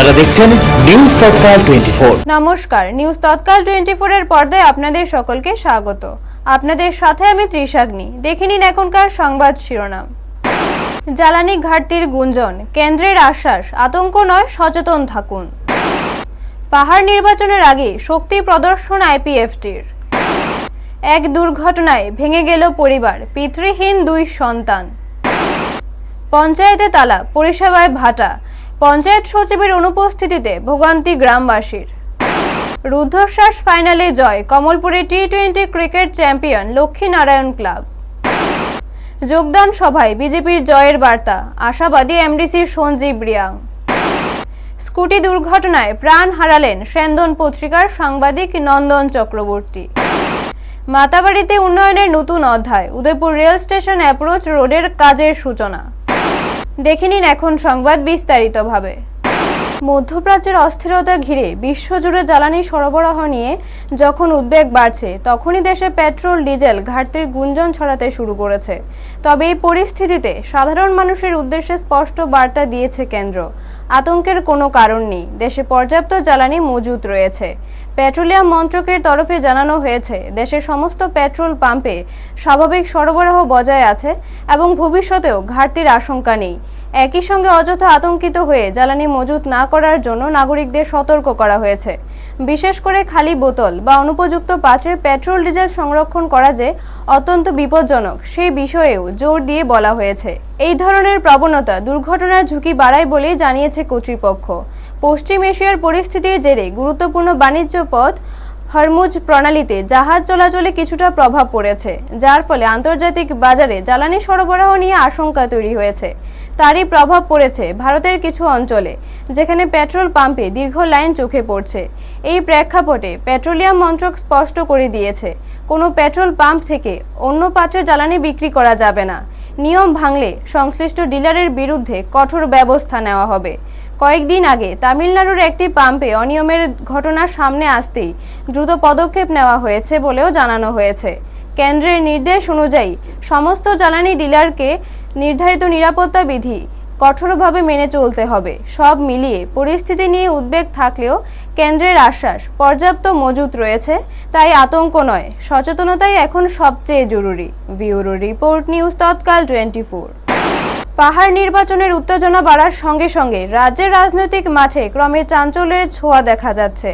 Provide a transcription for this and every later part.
আপনারা দেখছেন নিউজ তৎকাল 24। নমস্কার, নিউজ তৎকাল 24 এর পর্দায় আপনাদের সকলকে স্বাগত। আপনাদের সাথে আমি ত্রিশাগ্নি। দেখে নিন এখনকার সংবাদ শিরোনাম। জ্বালানি ঘাটতির গুঞ্জন, কেন্দ্রের আশ্বাস, আতঙ্ক নয়, সচেতন থাকুন। পাহাড় নির্বাচনের আগে শক্তি প্রদর্শন আইপিএফটির। এক দুর্ঘটনায় ভেঙে গেল পরিবার, পিতৃহীন 2 সন্তান। পঞ্চায়েতে তালা, পরিষেবায় ভাটা, পঞ্চায়েত সচিবের অনুপস্থিতিতে ভোগান্তি গ্রামবাসীর। রুদ্ধশ্বাস ফাইনালে জয়, কমলপুরে টি20 ক্রিকেট চ্যাম্পিয়ন লক্ষ্মীনারায়ণ ক্লাব। যোগদান সভায় বিজেপির জয়ের বার্তা, আশাবাদী এমডিসি সঞ্জীব রিয়াং। স্কুটি দুর্ঘটনায় প্রাণ হারালেন সেন্দন পত্রিকার সাংবাদিক নন্দন চক্রবর্তী। মাতাবাড়িতে উন্নয়নের নতুন অধ্যায়, উদয়পুর রেল স্টেশন অ্যাপ্রোচ রোডের কাজের সূচনা। দেখে নিন এখন সংবাদ বিস্তারিতভাবে। মধ্যপ্রাচ্যের অস্থিরতা ঘিরে বিশ্বজুড়ে জ্বালানি সরবরাহ নিয়ে যখন উদ্বেগ বাড়ছে, তখনই দেশে পেট্রোল ডিজেল ঘাটতির গুঞ্জন ছড়াতে শুরু করেছে। তবে এই পরিস্থিতিতে সাধারণ মানুষের উদ্দেশ্যে স্পষ্ট বার্তা দিয়েছে কেন্দ্র, আতঙ্কের কোনো কারণ নেই, দেশে পর্যাপ্ত জ্বালানি মজুত রয়েছে। পেট্রোলিয়াম মন্ত্রকের তরফে জানানো হয়েছে, দেশের সমস্ত পেট্রোল পাম্পে স্বাভাবিক সরবরাহ বজায় আছে এবং ভবিষ্যতেও ঘাটতির আশঙ্কা নেই। একই সঙ্গে অযথা আতঙ্কিত হয়ে জ্বালানি মজুত না করার জন্য নাগরিকদের সতর্ক করা হয়েছে। বিশেষ করে খালি বোতল বা অনুপযুক্ত পাত্রে পেট্রোল ডিজেল সংরক্ষণ করা যে অত্যন্ত বিপজ্জনক, সেই বিষয়েও জোর দিয়ে বলা হয়েছে। এই ধরনের প্রবণতা দুর্ঘটনার ঝুঁকি বাড়ায় বলেই জানিয়েছে কর্তৃপক্ষ। পশ্চিম এশিয়ার পরিস্থিতির জেরে গুরুত্বপূর্ণ বাণিজ্য পথ হরমুজ প্রণালীতে জাহাজ চলাচলে কিছুটা প্রভাব পড়েছে, যার ফলে আন্তর্জাতিক বাজারে জ্বালানি সরবরাহ নিয়ে আশঙ্কা তৈরি হয়েছে। তারই প্রভাব পড়েছে ভারতের কিছু অঞ্চলে, যেখানে পেট্রোল পাম্পে দীর্ঘ লাইন চোখে পড়ছে। এই প্রেক্ষাপটে পেট্রোলিয়াম মন্ত্রক স্পষ্ট করে দিয়েছে, কোনো পেট্রোল পাম্প থেকে অন্য পাত্রে জ্বালানি বিক্রি করা যাবে না। নিয়ম ভাঙলে সংশ্লিষ্ট ডিলারের বিরুদ্ধে কঠোর ব্যবস্থা নেওয়া হবে। কয়েকদিন আগে তামিলনাড়ুর একটি পাম্পে অনিয়মের ঘটনা সামনে আসতেই দ্রুত পদক্ষেপ নেওয়া হয়েছে বলেও জানানো হয়েছে। কেন্দ্রের নির্দেশ অনুযায়ী সমস্ত জ্বালানি ডিলারকে নির্ধারিত নিরাপত্তা বিধি কঠোরভাবে মেনে চলতে হবে। সব মিলিয়ে পরিস্থিতি নিয়ে উদ্বেগ থাকলেও কেন্দ্রের আশ্বাস, পর্যাপ্ত মজুত রয়েছে, তাই আতঙ্ক নয়, সচেতনতাই এখন সবচেয়ে জরুরি। ব্যুরো রিপোর্ট, নিউজ তৎকাল 24। পাহাড় নির্বাচনের উত্তেজনা বাড়ার সঙ্গে সঙ্গে রাজ্যের রাজনৈতিক মাঠে ক্রমে চাঞ্চল্যের ছোঁয়া দেখা যাচ্ছে।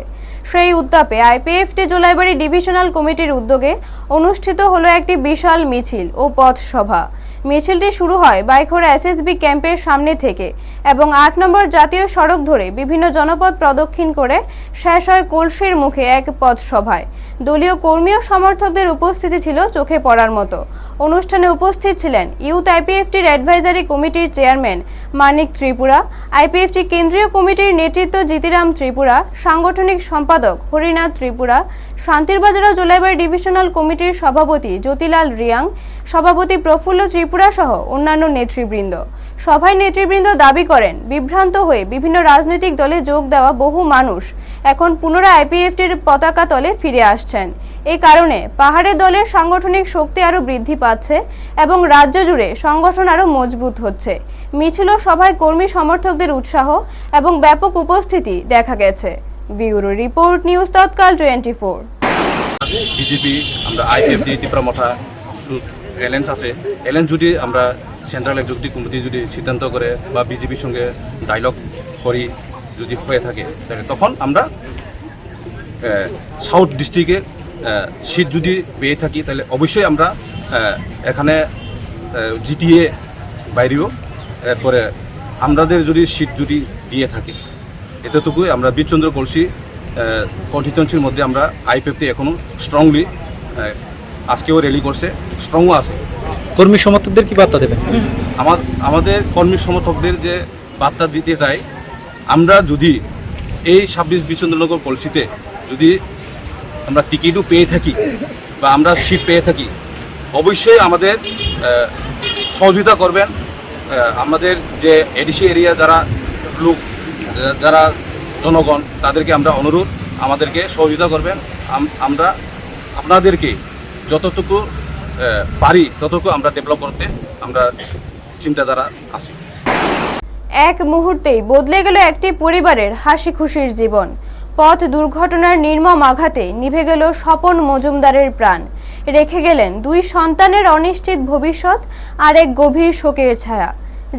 সেই উত্তাপে আইপিএফটি জোলাইবাড়ি ডিভিশনাল কমিটির উদ্যোগে অনুষ্ঠিত হলো একটি বিশাল মিছিল ও পথসভা। মিছিলটি শুরু হয় বাইখোড়া এসএসবি ক্যাম্পের সামনে থেকে এবং 8 নম্বর জাতীয় সড়ক ধরে বিভিন্ন জনপদ প্রদক্ষিণ করে শেষ হয় কলসির মুখে এক পথসভায়। দলীয় কর্মী ও সমর্থকদের উপস্থিতি ছিল চোখে পড়ার মতো। অনুষ্ঠানে উপস্থিত ছিলেন ইউথ আইপিএফটির অ্যাডভাইজারি কমিটির চেয়ারম্যান মানিক ত্রিপুরা, আইপিএফটি কেন্দ্রীয় কমিটির নেতৃত্ব জিতিরাম ত্রিপুরা, সাংগঠনিক সম্পাদক হরিনাথ ত্রিপুরা, শান্তিরবাজার ও জোলাইবাড়ি ডিভিশনাল কমিটির সভাপতি জ্যোতিলাল রিয়াং, সভাপতি প্রফুল্ল ত্রিপুরা সহ অন্যান্য নেতৃবৃন্দ। সভায় নেতৃবৃন্দ দাবি করেন, বিভ্রান্ত হয়ে বিভিন্ন রাজনৈতিক দলে যোগ দেওয়া বহু মানুষ এখন পুনরায় আইপিএফটির পতাকা তলে ফিরে আসছেন। এই কারণে পাহাড়ে দলের সাংগঠনিক শক্তি আরও বৃদ্ধি পাচ্ছে এবং রাজ্য জুড়ে সংগঠন আরও মজবুত হচ্ছে। মিছিল ও সভায় কর্মী সমর্থকদের উৎসাহ এবং ব্যাপক উপস্থিতি দেখা গেছে। ব্যুরো রিপোর্ট, নিউজ তৎকাল 24। বিজেপি আমরা আইপিএফটি ত্রিপুরা এলায়েন্স আছে, এলায়েন্স যদি আমরা সেন্ট্রাল এক্সিকিউটিভ কমিটি যদি সিদ্ধান্ত করে বা বিজেপির সঙ্গে ডায়লগ করি যদি হয়ে থাকে, তখন আমরা সাউথ ডিস্ট্রিক্টে সিট যদি পেয়ে থাকি, তাহলে অবশ্যই আমরা এখানে জিটিএ বাইরেও এরপরে আমাদের যদি সিট যদি দিয়ে থাকে, এতটুকুই আমরা বীরচন্দ্র কলসি কনস্টিটিউয়েন্সির মধ্যে আমরা আইপিএফটি এখনও স্ট্রংলি আজকেও র্যালি করছে, স্ট্রংও আছে। কর্মী সমর্থকদের কি বার্তা দেবেন? আমাদের কর্মী সমর্থকদের যে বার্তা দিতে চাই, আমরা যদি এই 26 বীরচন্দ্রনগর কলসিতে যদি আমরা টিকিটও পেয়ে থাকি বা আমরা সিট পেয়ে থাকি, অবশ্যই আমাদের সহযোগিতা করবেন। আমাদের যে এডিসি এরিয়া যারা জনগণ, তাদেরকে আমরা অনুরোধ, আমাদেরকে সহযোগিতা করবেন। আমরা আপনাদেরকে যতটুকু পারি ততটুকু আমরা ডেভেলপ করতে আমরা চিন্তাধারা আছি। এক মুহূর্তেই বদলে গেল একটি পরিবারের হাসি খুশির জীবন। পথ দুর্ঘটনার নির্মম আঘাতে নিভে গেল স্বপন মজুমদারের প্রাণ, রেখে গেলেন দুই সন্তানের অনিশ্চিত ভবিষ্যৎ আর এক গভীর শোকের ছায়া।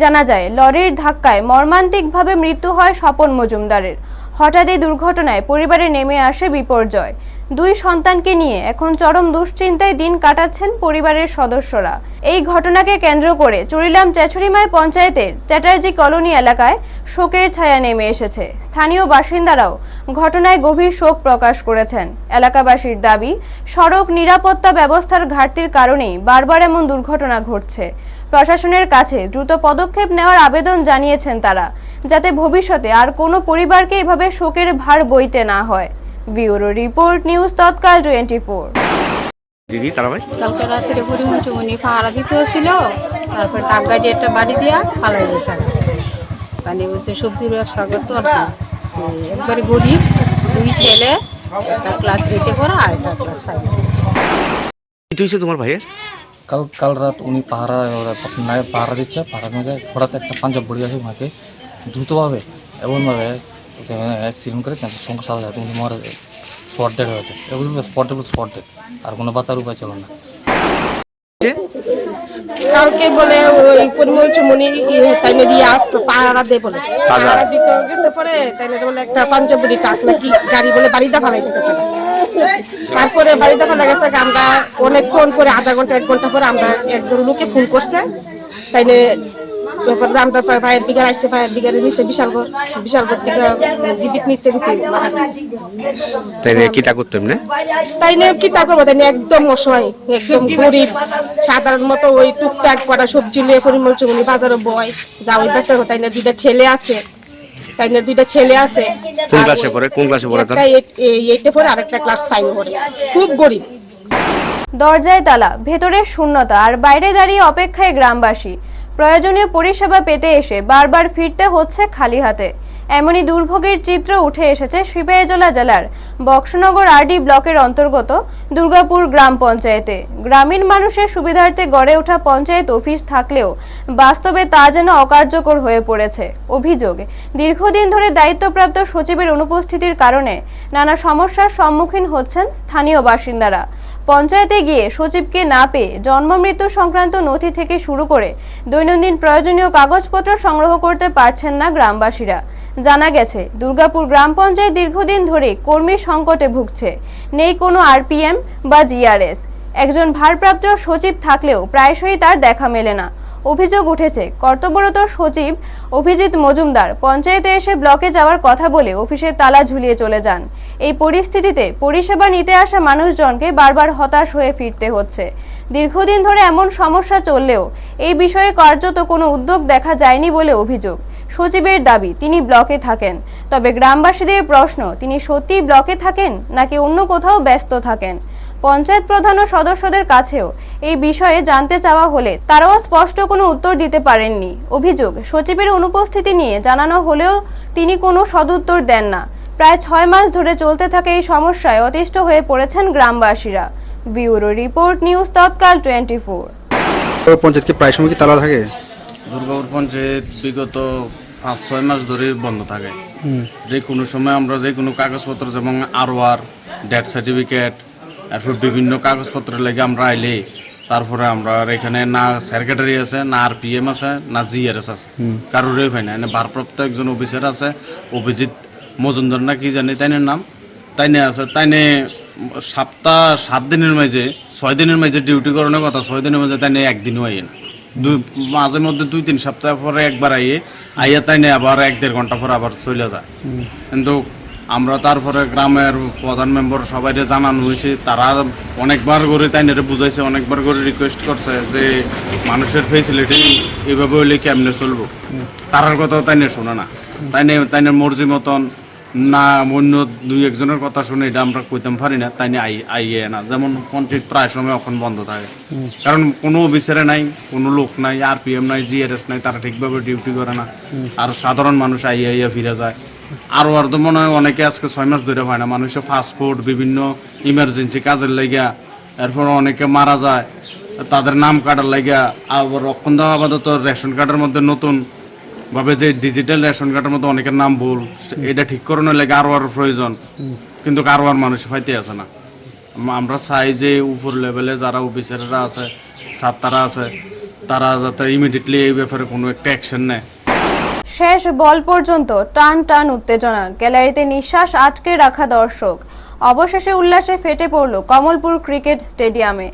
জানা যায়, লরির ধাক্কায় মর্মান্তিকভাবে মৃত্যু হয় স্বপন মজুমদারের। হঠাৎ এই দুর্ঘটনায় পরিবারে নেমে আসে বিপর্যয়। দুই সন্তানকে নিয়ে এখন চরম দুশ্চিন্তায় দিন কাটাচ্ছেন পরিবারের সদস্যরা। এই ঘটনাকে কেন্দ্র করে চুরিলাম চেচুরিমাই পঞ্চায়েতের চ্যাটার্জি কলোনি এলাকায় শোকের ছায়া নেমে এসেছে। স্থানীয় বাসিন্দারাও ঘটনায় গভীর শোক প্রকাশ করেছেন। এলাকাবাসীর দাবি, সড়ক নিরাপত্তা ব্যবস্থার ঘাটতির কারণেই বারবার এমন দুর্ঘটনা ঘটছে। প্রশাসনের কাছে দ্রুত পদক্ষেপ নেওয়ার আবেদন জানিয়েছেন তারা, যাতে ভবিষ্যতে আর কোনো পরিবারকে এভাবে শোকের ভার বইতে না হয়। ব্যুরো রিপোর্ট, নিউজ তৎকাল 24। দিদি তারা ভাই কালকে রাত্রে পরিমচুমনি পাহারা দিতে ছিল, তারপর টাক গাড়ি একটা বাড়ি দিয়া পালাই গেছে। মানে ওই তো সবজির ব্যবসা করতো আর কি। তো একবারে গরিব, দুই ছেলে, একটা ক্লাস 8-এ পড়া আর একটা ক্লাস 5-এ। কি হয়েছে তোমার ভাইয়ের? কাল রাত উনি পাহারা দিচ্ছে, পাহারার মধ্যে হঠাৎ একটা পাঞ্জাব বড়ি আসে মাকে দ্রুতভাবে এমনভাবে অ্যাক্সিডেন্ট করে তার সঙ্গে সাথে সাথে উনি মারা স্পট ডেড হয়েছে। এগুলো স্পট ডেড, আর কোনো বাঁচার উপায় ছিল না। কালকে বলে ওই পরিমলচুমনি তাইনে দিয়ে আসতো পাহারা দে বলে, পাহারা দিতে গেছে পরে তাইনে বলে একটা পাঞ্জাবি টাক নাকি গাড়ি বলে বাড়িতে ফালাইতে গেছে। তারপরে বাড়িতে ফেলা গেছে, আমরা অনেকক্ষণ পরে আধা ঘন্টা 1 ঘন্টা পরে আমরা একজন লোকে ফোন করছে, তাইলে তারপরে আমরা ফায়ার ব্রিগেড আসছে, ফায়ার ব্রিগেডের নিচে বিশালগড় থেকে জীবিত নিতে মারা গেছে। তাই কিটা করতো এমনি? তাই নিয়ে কি তা করবো, তাই নিয়ে একদম অসহায়, একদম গরিব সাধারণ মতো ওই টুকটাক কটা সবজি নিয়ে পরিমলচুমনি বাজারে বয় যা ওই বেচা। তাই না দুইটা ছেলে আছে, কোন ক্লাসে পড়ে? একটা 8-এ পড়ে, আরেকটা ক্লাস 5-এ পড়ে। খুব গরিব। দরজায় তালা, ভেতরে শূন্যতা, আর বাইরে দাঁড়িয়ে অপেক্ষায় গ্রামবাসী। প্রয়োজনীয় পরিষেবা পেতে এসে বারবার ফিরতে হচ্ছে খালি হাতে। এমনই দুর্ভোগের চিত্র উঠে এসেছে সিপাহীজলা জেলার বক্সনগর আরডি ব্লকের অন্তর্গত দুর্গাপুর গ্রাম পঞ্চায়েতে। গ্রামীণ মানুষের সুবিধার্থে গড়ে ওঠা পঞ্চায়েত অফিস থাকলেও বাস্তবে তা যেন অকার্যকর হয়ে পড়েছে। অভিযোগ, দীর্ঘদিন ধরে দায়িত্বপ্রাপ্ত সচিবের অনুপস্থিতির কারণে নানা সমস্যার সম্মুখীন হচ্ছেন স্থানীয় বাসিন্দারা। পঞ্চায়েতে গিয়ে সচিবকে না পেয়ে জন্ম মৃত্যু সংক্রান্ত নথি থেকে শুরু করে দৈনন্দিন প্রয়োজনীয় কাগজপত্র সংগ্রহ করতে পারছেন না গ্রামবাসীরা। জানা গেছে, দুর্গাপুর গ্রাম পঞ্চায়েত দীর্ঘদিন ধরে কর্মী সংকটে ভুগছে। নেই কোনো আরপিএম বা জিআরএস। একজন ভারপ্রাপ্ত সচিব থাকলেও প্রায়শই তার দেখা মেলে না। অভিযোগ উঠেছে, কর্তব্যরত সচিব অভিজিৎ মজুমদার পঞ্চায়েতে এসে ব্লকে যাওয়ার কথা বলে অফিসের তালা ঝুলিয়ে চলে যান। এই পরিস্থিতিতে পরিষেবা নিতে আসা মানুষজনকে বারবার হতাশ হয়ে ফিরতে হচ্ছে। দীর্ঘদিন ধরে এমন সমস্যা চললেও এই বিষয়ে কার্যত কোনো উদ্যোগ দেখা যায়নি বলে অভিযোগ। সচিবের দাবি, তিনি ব্লকে থাকেন, তবে গ্রামবাসীদের প্রশ্ন, তিনি সত্যিই ব্লকে থাকেন নাকি অন্য কোথাও ব্যস্ত থাকেন। পঞ্চায়েত প্রধান ও সদস্যদের কাছেও এই বিষয়ে জানতে চাওয়া হলে তারাও স্পষ্ট কোনো উত্তর দিতে পারেননি। অভিযোগ, সচিবের অনুপস্থিতি নিয়ে জানানো হলেও তিনি কোনো সদুত্তর দেন না। প্রায় 6 মাস ধরে চলতে থাকে এই সমস্যায় অতিষ্ঠ হয়ে পড়েছেন গ্রামবাসীরা। ব্যুরো রিপোর্ট, নিউজ তৎকাল 24। পঞ্চায়েত কি প্রায় সময় কি তালা থাকে? দুর্গাপুর পঞ্চায়েত বিগত 5-6 মাস ধরে বন্ধ থাকে। যে কোনো সময় আমরা যে কোনো কাগজপত্র, যেমন ROR, ডেথ সার্টিফিকেট, এরপর বিভিন্ন কাগজপত্রের লাগে আমরা আইলে তারপরে আমরা এখানে না সেক্রেটারি আছে, না আরপিএম আছে, না জিআরএস আছে, কারোরই পাই না। ভারপ্রাপ্ত একজন অফিসার আছে, অভিজিৎ মজুমদার না কি জানি তাইনের নাম, তাইনে আছে। তাইনে সপ্তাহ 7 দিনের মাঝে 6 দিনের মাঝে ডিউটি করানোর কথা, 6 দিনের মাঝে তাইনে একদিনও আইয়ে না। মাঝে মধ্যে 2-3 সপ্তাহ পরে একবার আইয়া তাইনে আবার 1-1.5 ঘন্টা পরে আবার চলে যায়। কিন্তু আমরা তারপরে গ্রামের প্রধান মেম্বার সবাই জানানো হয়েছে, তারা অনেকবার করে তাইনের বুঝাইছে, অনেকবার করে রিকোয়েস্ট করছে যে মানুষের ফেসিলিটি এইভাবে হইলে কেমনে চলবো। তারার কথাও তাইনে শোনে না। তাইনের মর্জি মতন না অন্য 2-1 কথা শুনে এটা আমরা কইতাম পারি না, তাইনে আইয়ে না। যেমন পঞ্চায়েত প্রায় সময় এখন বন্ধ থাকে, কারণ কোনো অফিসারে নাই, কোনো লোক নাই, আরপিএম নাই, জিআরএস নাই, তারা ঠিকভাবে ডিউটি করে না। আর সাধারণ মানুষ আইয়া ফিরে যায়। আর তো মনে হয় অনেকে আজকে 6 মাস ধরে হয় না। মানুষের পাসপোর্ট, বিভিন্ন ইমার্জেন্সি কাজের লাগিয়া, এরপর অনেকে মারা যায়, তাদের নাম কাটার লাগিয়া। আবার অক্ষণ আপাতত রেশন কার্ডের মধ্যে নতুন ভাবে যে ডিজিটাল রেশন কার্ডের মধ্যে অনেকের নাম ভুল, এটা ঠিক করানোর লাগে আরও প্রয়োজন, কিন্তু আরও মানুষ পাইতে আছে না। আমরা চাই যে উপর লেভেলে যারা অফিসাররা আছে, ছাত্ররা আছে, তারা যাতে ইমিডিয়েটলি এই ব্যাপারে কোনো একটা অ্যাকশন নেয়। শেষ বল পর্যন্ত টান টান উত্তেজনা, গ্যালারিতে নিঃশ্বাস আটকে রাখা দর্শক, অবশেষে উল্লাসে ফেটে পড়ল কমলপুর ক্রিকেট স্টেডিয়ামে।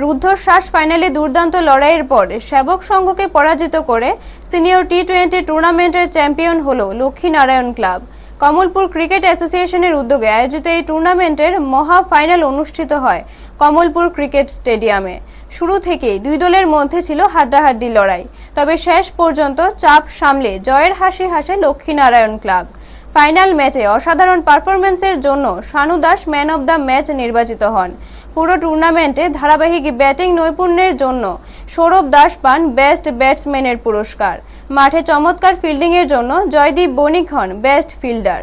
রুদ্ধশ্বাস ফাইনালে দুর্দান্ত লড়াইয়ের পর সেবক সংঘকে পরাজিত করে সিনিয়র টি-20 টুর্নামেন্টের চ্যাম্পিয়ন হল লক্ষ্মীনারায়ণ ক্লাব। কমলপুর ক্রিকেট অ্যাসোসিয়েশনের উদ্যোগে আয়োজিত এই টুর্নামেন্টের মহা ফাইনাল অনুষ্ঠিত হয় কমলপুর ক্রিকেট স্টেডিয়ামে। শুরু থেকেই দুই দলের মধ্যে ছিল হাড্ডাহাড্ডি লড়াই, তবে শেষ পর্যন্ত চাপ সামলে জয়ের হাসি হাসে লক্ষ্মীনারায়ণ ক্লাব। ফাইনাল ম্যাচে অসাধারণ পারফরম্যান্সের জন্য Shanu Das man of the match নির্বাচিত হন। পুরো টুর্নামেন্টে ধারাবাহিক ব্যাটিং নৈপুণ্যের জন্য সৌরভ দাস পান বেস্ট ব্যাটসম্যানের পুরস্কার। মাঠে চমৎকার ফিল্ডিংয়ের জন্য জয়দীপ বণিক হন বেস্ট ফিল্ডার।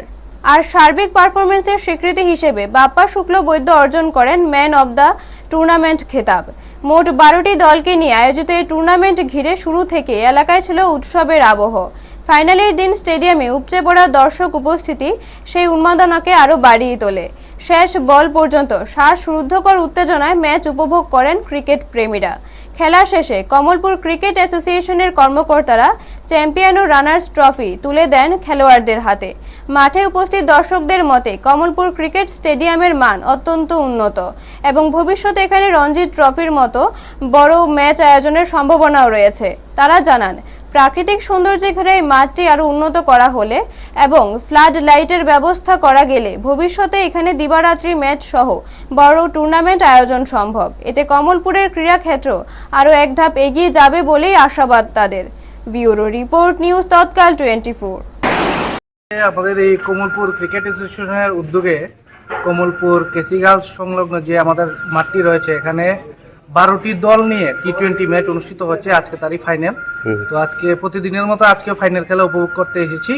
আর সার্বিক পারফরম্যান্সের স্বীকৃতি হিসেবে বাপ্পা শুক্ল বৈদ্য অর্জন করেন ম্যান অব দ্য টুর্নামেন্ট খেতাব। মোট 12টি দলকে নিয়ে আয়োজিত এই টুর্নামেন্ট ঘিরে শুরু থেকে এলাকায় ছিল উৎসবের আবহ। ফাইনালের দিন স্টেডিয়ামে উপচে পড়া দর্শক উপস্থিতি সেই উন্মাদনাকে আরও বাড়িয়ে তোলে। শেষ বল পর্যন্ত শ্বাসরুদ্ধকর উত্তেজনায় ম্যাচ উপভোগ করেন ক্রিকেট প্রেমীরা। খেলা শেষে কমলপুর ক্রিকেট অ্যাসোসিয়েশনের কর্মকর্তারা চ্যাম্পিয়ন ও রানার্স ট্রফি তুলে দেন খেলোয়াড়দের হাতে। মাঠে উপস্থিত দর্শকদের মতে কমলপুর ক্রিকেট স্টেডিয়ামের মান অত্যন্ত উন্নত এবং ভবিষ্যতে এখানে রঞ্জি ট্রফির মতো বড় ম্যাচ আয়োজনের সম্ভাবনাও রয়েছে। তারা জানান, প্রাকৃতিক সৌন্দর্যে ঘেরা এই মাঠটি আরও উন্নত করা হলে এবং ফ্লাড লাইটের ব্যবস্থা করা গেলে ভবিষ্যতে এখানে দিবারাত্রি ম্যাচ সহ বড় টুর্নামেন্ট আয়োজন সম্ভব। এতে কমলপুরের ক্রীড়াক্ষেত্র আরও এক ধাপ এগিয়ে যাবে বলেই আশাবাদ তাদের। ব্যুরো রিপোর্ট, নিউজ তৎকাল 24। আমাদের এই কমলপুর ক্রিকেট অ্যাসোসিয়েশনের উদ্যোগে কমলপুর কেসিগাঁও সংলগ্ন যে আমাদের মাঠটি রয়েছে, এখানে 12টি দল নিয়ে টি-20 ম্যাচ অনুষ্ঠিত হচ্ছে। আজকে তারই ফাইনাল। তো আজকে প্রতিদিনের মতো আজকে ফাইনাল খেলা উপভোগ করতে এসেছি।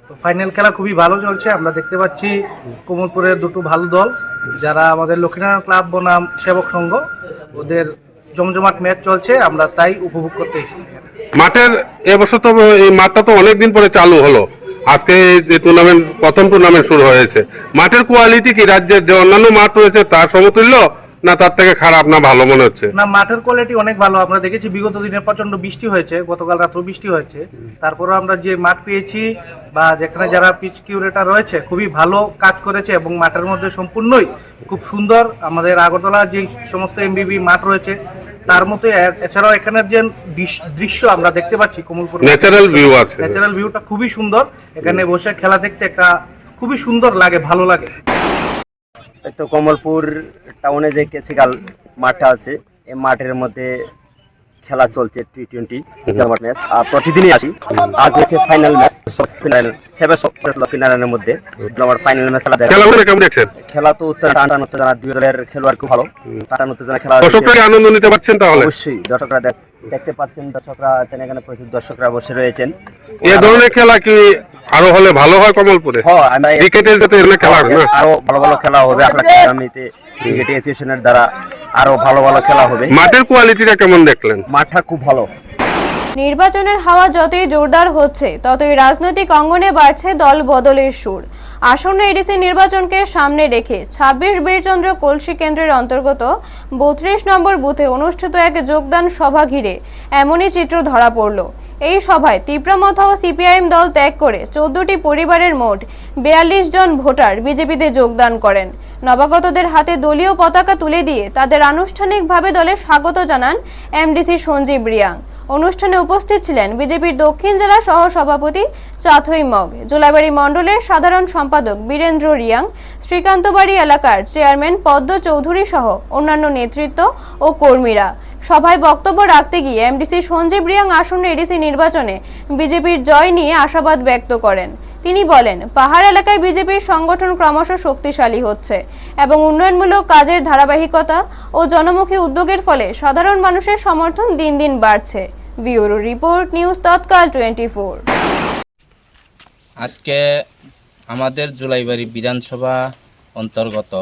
তো ফাইনাল খেলা খুবই ভালো চলছে। আমরা দেখতে পাচ্ছি কমলপুরের দুটো ভালো দল, যারা আমাদের লক্ষ্মীনারায়ণ ক্লাব বনাম সেবক সংঘ, ওদের জমজমাট ম্যাচ চলছে। আমরা তাই উপভোগ করতে এসেছি। মাঠের এবছর তো এই মাঠটা তো অনেকদিন পরে চালু হলো, আজকে যে টুর্নামেন্ট প্রথম টুর্নামেন্ট শুরু হয়েছে, মাঠের কোয়ালিটি কি রাজ্যের যে অন্যান্য মাঠ রয়েছে তার সমতুল্য, না তার থেকে খারাপ, না ভালো মনে হচ্ছে? না, মাঠের কোয়ালিটি অনেক ভালো। আমরা দেখেছি বিগত দিনে প্রচন্ড বৃষ্টি হয়েছে, গতকাল রাতেও বৃষ্টি হয়েছে, তারপরেও আমরা যে মাঠ পেয়েছি বা যেখানে যারা পিচ কিউরেটার রয়েছে খুবই ভালো কাজ করেছে এবং মাঠের মধ্যে সম্পূর্ণই খুব সুন্দর। আমাদের আগরতলা যে সমস্ত এমবিবি মাঠ রয়েছে তার মতো, এছাড়াও এখানের যে দৃশ্য আমরা দেখতে পাচ্ছি কমলপুর ন্যাচারাল ভিউ আছে, ন্যাচারাল ভিউটা খুবই সুন্দর। এখানে বসে খেলা দেখতে একটা খুবই সুন্দর লাগে, ভালো লাগে। তো কমলপুর টাউনে যে কেসিগাল মাঠটা আছে, এই মাঠের মধ্যে খেলা চলছে টি-20 ম্যাচ। প্রতিদিনই আসি। আজ হচ্ছে ফাইনাল ম্যাচ, লক্ষ্মীনারায়ণের মধ্যে আমার ফাইনাল ম্যাচ খেলা তো টান উত্তেজনা, দুই দলের খেলোয়াড় খুব ভালো, টান উত্তেজনা খেলা। দর্শকরা আনন্দ নিতে পারছেন? তাহলে অবশ্যই দর্শকরা দেখতে পাচ্ছেন, দর্শকরা আছেন এখানে, প্রচুর দর্শকরা বসে রয়েছেন। এই ধরনের খেলা কি আরো হলে ভালো হয় কমলপুরে? ক্রিকেটের যাতে খেলা হবে না, আরো ভালো ভালো খেলা হবে আগামীতে। ক্রিকেট অ্যাসোসিয়েশনের দ্বারা আরো ভালো ভালো খেলা হবে। মাঠের কোয়ালিটিটা কেমন দেখলেন? মাঠটা খুব ভালো। নির্বাচনের হাওয়া যতই জোরদার হচ্ছে ততই রাজনৈতিক অঙ্গনে বাড়ছে দল বদলের সুর। আসন্ন এডিসি নির্বাচনকে সামনে রেখে 26 বীরচন্দ্র কলসি কেন্দ্রের অন্তর্গত 32 নম্বর বুথে অনুষ্ঠিত এক যোগদান সভা ঘিরে এমনই চিত্র ধরা পড়ল। এই সভায় তীব্রমথ ও সিপিআইএম দল ত্যাগ করে 14টি পরিবারের মোট 42 জন ভোটার বিজেপিতে যোগদান করেন। নবাগতদের হাতে দলীয় পতাকা তুলে দিয়ে তাদের আনুষ্ঠানিকভাবে দলে স্বাগত জানান এমডিসি সঞ্জীব রিয়াং। অনুষ্ঠানে উপস্থিত ছিলেন বিজেপির দক্ষিণ জেলা সহ সভাপতি চাথই মগ, জোলাইবাড়ি মণ্ডলের সাধারণ সম্পাদক বীরেন্দ্র রিয়াং, শ্রীকান্তবাড়ি এলাকার চেয়ারম্যান পদ্ম চৌধুরী সহ অন্যান্য নেতৃত্ব ও কর্মীরা। সভায় বক্তব্য রাখতে গিয়ে এমডিসি সঞ্জীব রিয়াং আসন্ন এডিসি নির্বাচনে বিজেপির জয় নিয়ে আশাবাদ ব্যক্ত করেন। তিনি বলেন, পাহাড় এলাকায় বিজেপির সংগঠন ক্রমশ শক্তিশালী হচ্ছে এবং উন্নয়নমূলক কাজের ধারাবাহিকতা ও জনমুখী উদ্যোগের ফলে সাধারণ মানুষের সমর্থন দিন দিন বাড়ছে। ব্যুরো রিপোর্ট, নিউজ তৎকাল 24। আজকে আমাদের জোলাইবাড়ি বিধানসভা অন্তর্গত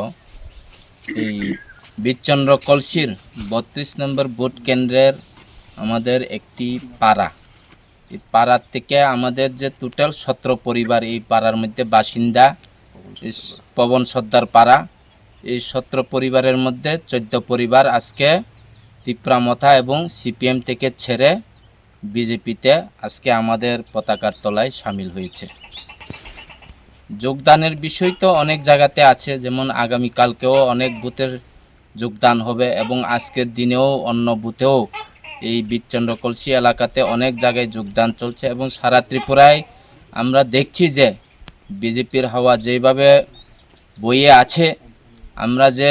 এই বীরচন্দ্র কলসির 32 নম্বর ভোট কেন্দ্রের আমাদের একটি পাড়া, এই পাড়ার থেকে আমাদের যে টোটাল 17 পরিবার এই পাড়ার মধ্যে বাসিন্দা, এই পবন সর্দার পাড়া, এই 17 পরিবারের মধ্যে 14 পরিবার আজকে তিপ্রামথা এবং সিপিএম থেকে ছেড়ে বিজেপিতে আজকে আমাদের পতাকার তলায় সামিল হয়েছে। যোগদানের বিষয় তো অনেক জায়গাতে আছে, যেমন আগামীকালকেও অনেক বুথের যোগদান হবে এবং আজকের দিনেও অন্য বুথেও এই বীরচন্দ্র কলসি এলাকাতে অনেক জায়গায় যোগদান চলছে এবং সারা ত্রিপুরায় আমরা দেখছি যে বিজেপির হাওয়া যেভাবে বইয়ে আছে। আমরা যে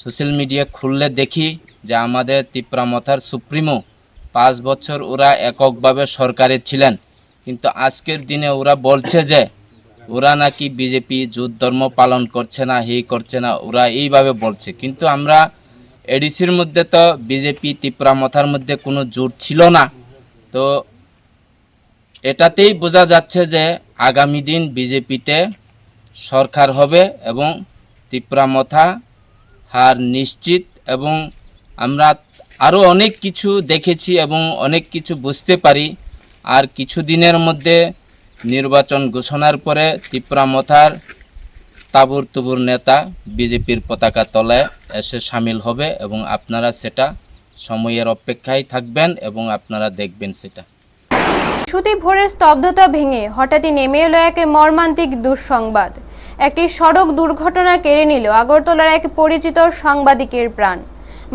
সোশ্যাল মিডিয়া খুললে দেখি যে আমাদের তিপ্রামথার সুপ্রিমো 5 বছর ওরা এককভাবে সরকারে ছিলেন, কিন্তু আজকের দিনে ওরা বলছে যে ওরা নাকি বিজেপি যুদ্ধ ধর্ম পালন করছে না, হে করছে না, ওরা এইভাবে বলছে। কিন্তু আমরা এডিসির মধ্যে তো বিজেপি তিপ্রামথার মধ্যে কোনো জোট ছিল না, তো এটাতেই বোঝা যাচ্ছে যে আগামী দিন বিজেপিতে সরকার হবে এবং তিপ্রামথা হার নিশ্চিত। এবং আমরা আরও অনেক কিছু দেখেছি এবং অনেক কিছু বুঝতে পারি। আর কিছু দিনের মধ্যে নির্বাচন ঘোষণার পরে তিপ্রামথার তাবুর তুবুর নেতা বিজেপির পতাকা তলায় এসে সামিল হবে এবং আপনারা সেটা সময়ের অপেক্ষায় থাকবেন এবং আপনারা দেখবেন সেটা। ছুটি ভোরের স্তব্ধতা ভেঙে হঠাৎই নেমে এলো এক মর্মান্তিক দুঃসংবাদ। একটি সড়ক দুর্ঘটনা কেড়ে নিল আগরতলার এক পরিচিত সাংবাদিকের প্রাণ।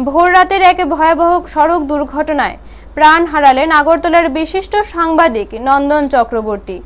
ভোর রাতের এক ভয়াবহ সড়ক দুর্ঘটনায় প্রাণ হারালেন আগরতলার বিশিষ্ট সাংবাদিক নন্দন চক্রবর্তী।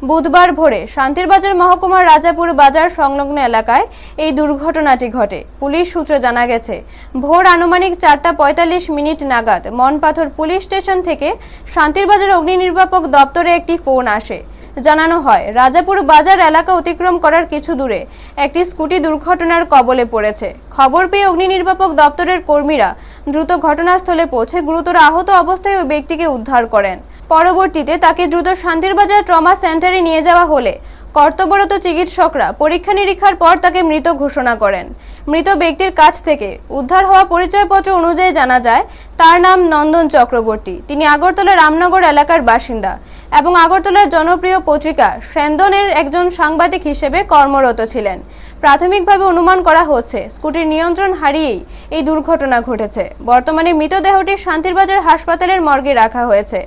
বুধবার ভোরে শান্তিরবাজার মহকুমার রাজাপুর বাজার সংলগ্ন এলাকায় এই দুর্ঘটনাটি ঘটে। পুলিশ সূত্রে জানা গেছে, ভোর আনুমানিক 4:45 নাগাদ মনপাথর পুলিশ স্টেশন থেকে শান্তিরবাজার অগ্নি নির্বাপক দপ্তরে একটি ফোন আসে। জানানো হয়, রাজাপুর বাজার এলাকা অতিক্রম করার কিছু দূরে একটি স্কুটি দুর্ঘটনার কবলে পড়েছে। খবর পেয়ে অগ্নি নির্বাপক দপ্তরের কর্মীরা দ্রুত ঘটনাস্থলে পৌঁছে গুরুতর আহত অবস্থায় ওই ব্যক্তিকে উদ্ধার করেন। পরবর্তীতে তাকে দ্রুত শান্তিরবাজার ট্রমা সেন্টারে নিয়ে যাওয়া হলে কর্তব্যরত চিকিৎসকরা পরীক্ষা নিরীক্ষার পর তাকে মৃত ঘোষণা করেন। মৃত ব্যক্তির কাছ থেকে উদ্ধার হওয়া পরিচয়পত্র অনুযায়ী জানা যায় তার নাম নন্দন চক্রবর্তী। তিনি আগরতলা রামনগর এলাকার বাসিন্দা এবং আগরতলার জনপ্রিয় পত্রিকা সেন্দনের একজন সাংবাদিক হিসেবে কর্মরত ছিলেন। প্রাথমিকভাবে অনুমান করা হচ্ছে স্কুটির নিয়ন্ত্রণ হারিয়েই এই দুর্ঘটনা ঘটেছে। বর্তমানে মৃতদেহটি শান্তিরবাজার হাসপাতালের মর্গে রাখা হয়েছে।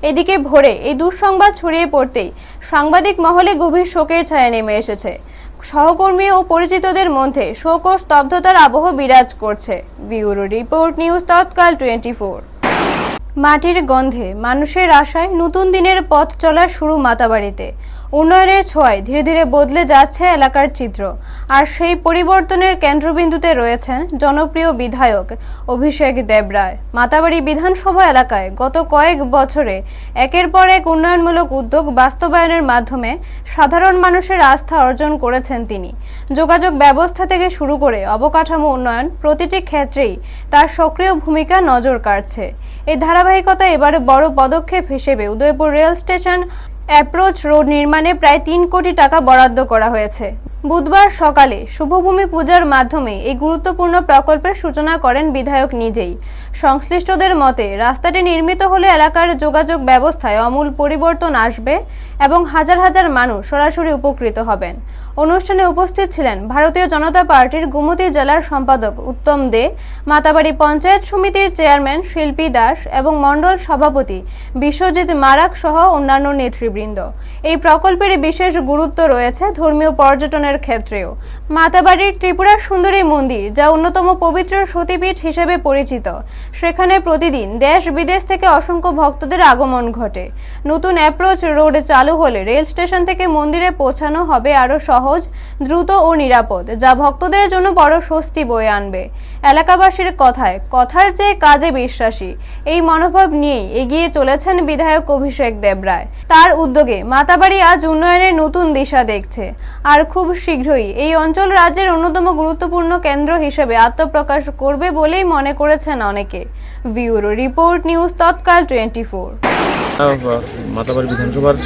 এদিকে ভোরে এই দুঃসংবাদ ছড়িয়ে পড়তেই সাংবাদিক মহলে গভীর শোকের ছায়া নেমে এসেছে। সহকর্মী ও পরিচিতদের মধ্যে শোক ও স্তব্ধতার আবহ বিরাজ করছে। ব্যুরো রিপোর্ট, নিউজ তৎকাল 24। মাটির গন্ধে মানুষের আশায় নতুন দিনের পথ চলা শুরু মাতাবাড়িতে। উন্নয়নের ছোঁয়ায় ধীরে ধীরে বদলে যাচ্ছে এলাকার চিত্র। আর সেই পরিবর্তনের কেন্দ্রবিন্দুতে রয়েছেন জনপ্রিয় বিধায়ক অভিষেক দেবরায়। মাতাবাড়ি বিধানসভা এলাকায় গত কয়েক বছরে একের পর এক উন্নয়নমূলক উদ্যোগ বাস্তবায়নের মাধ্যমে সাধারণ মানুষের আস্থা অর্জন করেছেন তিনি। যোগাযোগ ব্যবস্থা থেকে শুরু করে অবকাঠামো উন্নয়ন প্রতিটি ক্ষেত্রেই তার সক্রিয় ভূমিকা নজর কাড়ছে। এই ধারাবাহিকতা এবারে বড় পদক্ষেপ হিসেবে Udaipur rail station approach road নির্মাণে প্রায় 3 কোটি টাকা বরাদ্দ করা হয়েছে। বুধবার সকালে শুভভূমি পূজার মাধ্যমে এই গুরুত্বপূর্ণ প্রকল্পের সূচনা করেন বিধায়ক নিজেই। সংশ্লিষ্টদের মতে রাস্তাটি নির্মিত হলে এলাকার যোগাযোগ ব্যবস্থায় আমূল পরিবর্তন আসবে এবং হাজার হাজার মানুষ সরাসরি উপকৃত হবেন। অনুষ্ঠানে উপস্থিত ছিলেন ভারতীয় জনতা পার্টির গোমতী জেলার সম্পাদক উত্তম দে, মাতাবাড়ি পঞ্চায়েত সমিতির চেয়ারম্যান শিল্পী দাস এবং মণ্ডল সভাপতি বিশ্বজিৎ মারাক সহ অন্যান্য নেতৃবৃন্দ। এই প্রকল্পের বিশেষ গুরুত্ব রয়েছে ধর্মীয় পর্যটনের ক্ষেত্রেও। মাতাবাড়ির ত্রিপুরা সুন্দরী মন্দির, যা অন্যতম পবিত্র সতীপীঠ হিসেবে পরিচিত, সেখানে প্রতিদিন দেশ বিদেশ থেকে অসংখ্য ভক্তদের আগমন ঘটে। নতুন অ্যাপ্রোচ রোড চালু হলে রেল স্টেশন থেকে মন্দিরে পৌঁছানো হবে আরও সহজ, দ্রুত ও নিরাপদ, যা ভক্তদের জন্য বড় স্বস্তি বয়ে আনবে। এলাকাবাসীর কথার চেয়ে কাজে বিশ্বাসী, এই মনোভাব নিয়েই এগিয়ে চলেছেন বিধায়ক অভিষেক দেবরায়। তার উদ্যোগে মাতাবাড়ি আজ উন্নয়নের নতুন দিশা দেখছে আর খুব শীঘ্রই এই অঞ্চল রাজ্যের অন্যতম গুরুত্বপূর্ণ কেন্দ্র হিসেবে আত্মপ্রকাশ করবে বলেই মনে করেছেন অনেকে। ব্যুরো রিপোর্ট, নিউজ তৎকাল 24। মাতাবাড়ি বিধানসভার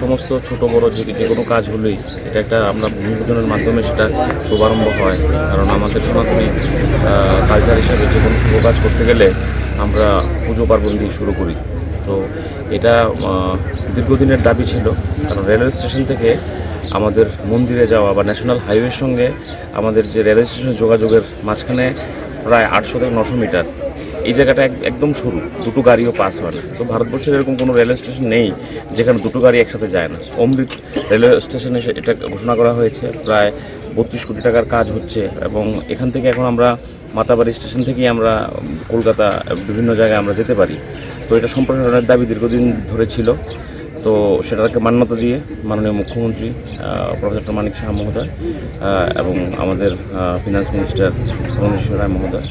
সমস্ত ছোট বড় যে কোনো কাজ হলেই এটা একটা আমরা ভূমি পূজনের মাধ্যমে সেটা শুভারম্ভ হয়। কারণ আমাদের সনাতনী কালচার হিসাবে যে কোনো শুভ কাজ করতে গেলে আমরা পুজো পার্বণ দিয়ে শুরু করি। তো এটা দীর্ঘদিনের দাবি ছিল, কারণ রেলওয়ে স্টেশন থেকে আমাদের মন্দিরে যাওয়া বা ন্যাশনাল হাইওয়ের সঙ্গে আমাদের যে রেলওয়ে স্টেশনের যোগাযোগের মাঝখানে প্রায় 800 থেকে 900 মিটার, এই জায়গাটা একদম সরু, দুটো গাড়িও পাস হয় না। তো ভারতবর্ষের এরকম কোনো রেলওয়ে স্টেশন নেই যেখানে দুটো গাড়ি একসাথে যায় না। অমৃত রেলওয়ে স্টেশনে এটা ঘোষণা করা হয়েছে, প্রায় 32 কোটি টাকার কাজ হচ্ছে, এবং এখান থেকে এখন আমরা মাতাবাড়ি স্টেশন থেকেই আমরা কলকাতা বিভিন্ন জায়গায় আমরা যেতে পারি। তো এটা সম্প্রসারণের দাবি দীর্ঘদিন ধরে ছিল, তো সেটাকে মান্যতা দিয়ে মাননীয় মুখ্যমন্ত্রী প্রফেসর মানিক সাহা মহোদয় এবং আমাদের ফিনান্স মিনিস্টার রমেশ রায় মহোদয়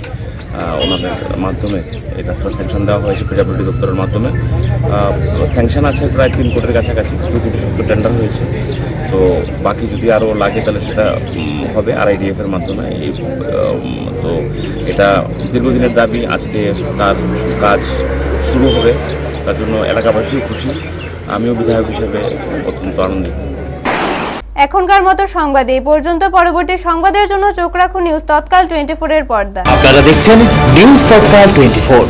ওনাদের মাধ্যমে এই কাজটা স্যাংশন দেওয়া হয়েছে পিডব্লিউডি দপ্তরের মাধ্যমে। স্যাংশন আছে প্রায় 3 কোটির কাছাকাছি, 2 কোটি শুক্র টেন্ডার হয়েছে। তো বাকি যদি আরও লাগে তাহলে সেটা হবে RIDF এর মাধ্যমে। তো এটা দীর্ঘদিনের দাবি, আজকে তার কাজ শুরু হবে, তার জন্য এলাকাবাসী খুশি, আমিও বিধায়ক হিসেবে অত্যন্ত আনন্দিত। এখনকার মতো সংবাদ এই পর্যন্ত। পরবর্তী সংবাদের জন্য চোখ রাখুন নিউজ তৎকাল 24 এর পর্দায়। আপনারা দেখছেন নিউজ তৎকাল 24।